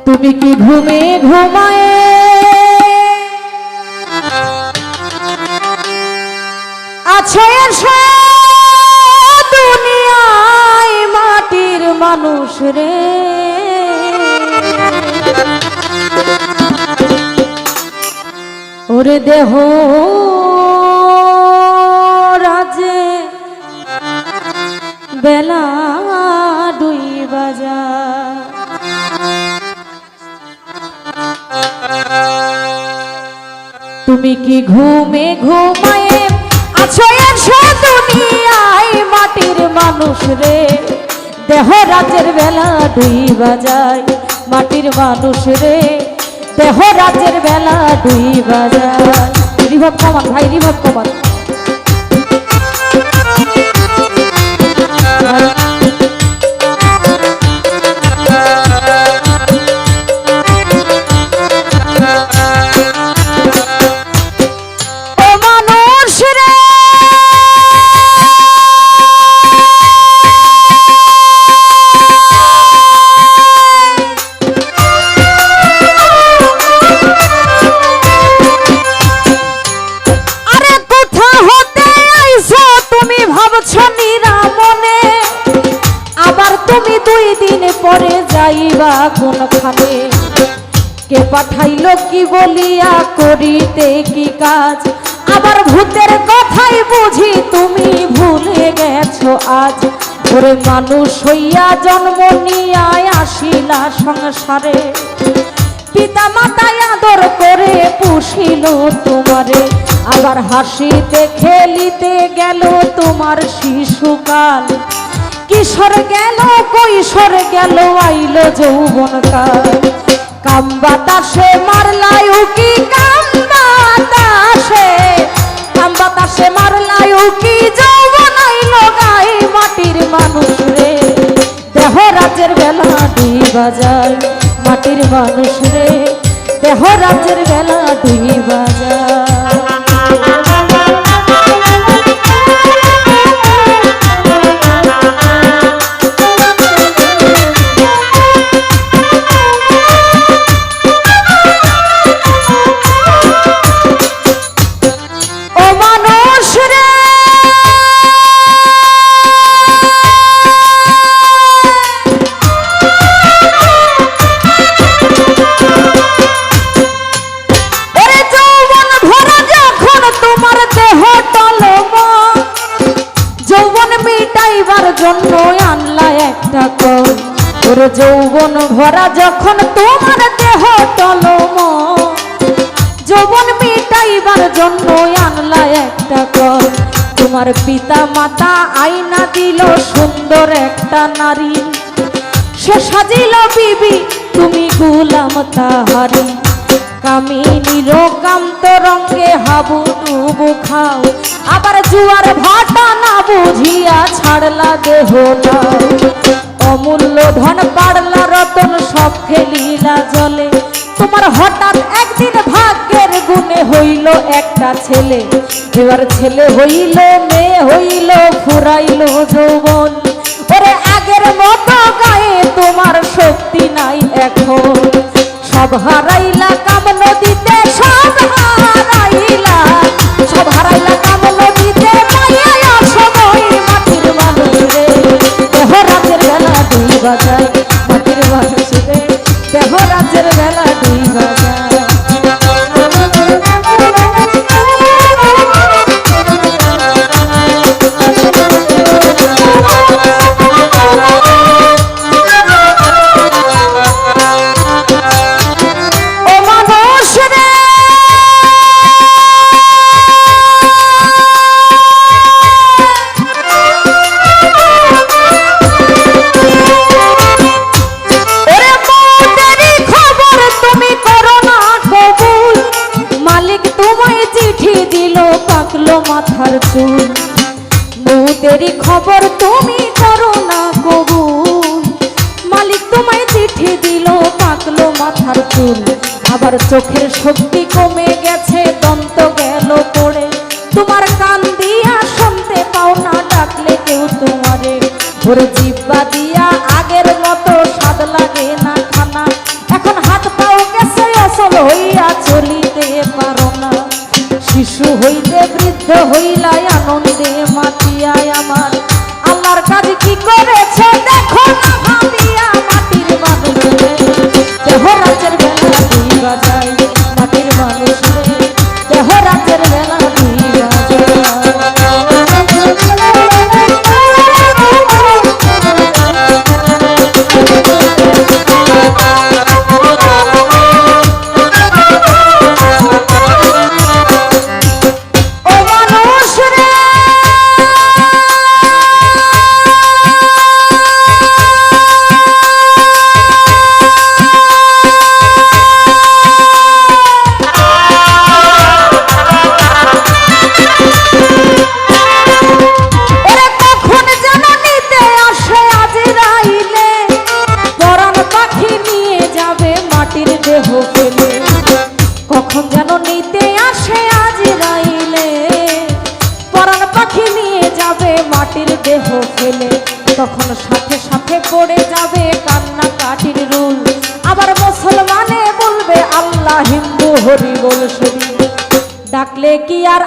তুমি কি ঘুমে ঘুমায় আছো এসে দুনিয়ায় মাটির মানুষ রে ওরে দেহ রাজে বেলা 2 বাজা তুমি কি ঘুমে ঘুমায়ে আছো এসে দুনিয়ায় মাটির মানুষ রে দেহ রাজের বেলা 2 বাজায় মাটির মানুষ রে দেহ রাজের বেলা 2 বাজায় রিভাব কমান ভাই রিভাব কমান পরে যাইবা কোনখানে কে পাঠাইলো কি বলিয়া করিতে কি কাজ আবার ভূতের কথাই বুঝি তুমি ভুলে গেছো আজ ওরে মানুষ হইয়া জন্ম নিয়া আসিলা সংসারে পিতা মাতায় আদর করে পুষিল তোমারে আবার হাসিতে খেলিতে গেল তোমার শিশুকাল কিশোর গেল কৈশোর গেল আইলো যৌবন কাল কাম বাতাসে মারলাই উকি কাম বাতাসে মারলাই উকি যৌবন আইলো গায়ে মাটির মানুষ রে দেহ রাজের বেলা 2 বাজায় মাটির মানুষ রে দেহ রাজের বেলা 2 বাজায় জন্য আনলা একটা কল ওর যৌবন ভরা যখন তোমার দেহ টলম যৌবন মিটাইবার জন্য আনলা একটা কল তোমার পিতা মাতা আইনা দিল সুন্দর একটা নারী সে সাজিল বিবি তুমি গুলাম তাহারি কামিনীর কান্ত রঙে হাবু ডুবু খাও আবার জুয়ার ভাটা না বুঝিয়া ছাড়লা দেহ না অমূল্য ধন পাড়লা রতন সব ফেলিলা জলে তোমার হঠাৎ একদিন ভাগ্যের গুণে হইল একটা ছেলে এবার ছেলে হইল মেয়ে হইল ফুরাইল যৌবন ওরে আগের মতো গায়ে তোমার শক্তি নাই এখন সব হারাইলা কাম নদীতে সব হারাইলা কাম নদীতে মাইয়া সময় মাটির মানুষ রে দেহ রাজের বেলা 2 বাজায় মাটির মানুষ রে দেহ রাজের বেলা 2 বাজায় মাথার চুল মুদেরই খবর তুমি করো না কবুল মালিক তোমায় চিঠি দিল পাকলো মাথার চুল আবার চোখের শক্তি কমে গেছে দন্ত গেল পড়ে তোমার কান দিয়া শুনতে পাও না ডাকলে কেউ তোমারে ওরে জিহ্বা দিয়া আগের মতো স্বাদ লাগে না খানা এখন হে হইলাই আনন্দে মাতিয়ায় আমার আল্লাহর কাজ কি করেছে দেখো না ভাবিয়া মাটির মানুষ রে দেহ রাতের বেলা দুই বাজায় মাটির মানুষ রে দেহ রাতের বেলা দুই কখন যেন নিতে আসে আজরাইলে পরাণ পাখি নিয়ে যাবে মাটির দেহ ফেলে তখন সাথে সাথে পড়ে যাবে কান্না কাটির রুল আবার মুসলমানে বলবে আল্লাহ হিন্দু হরি বল শরীর ডাকলে কি আর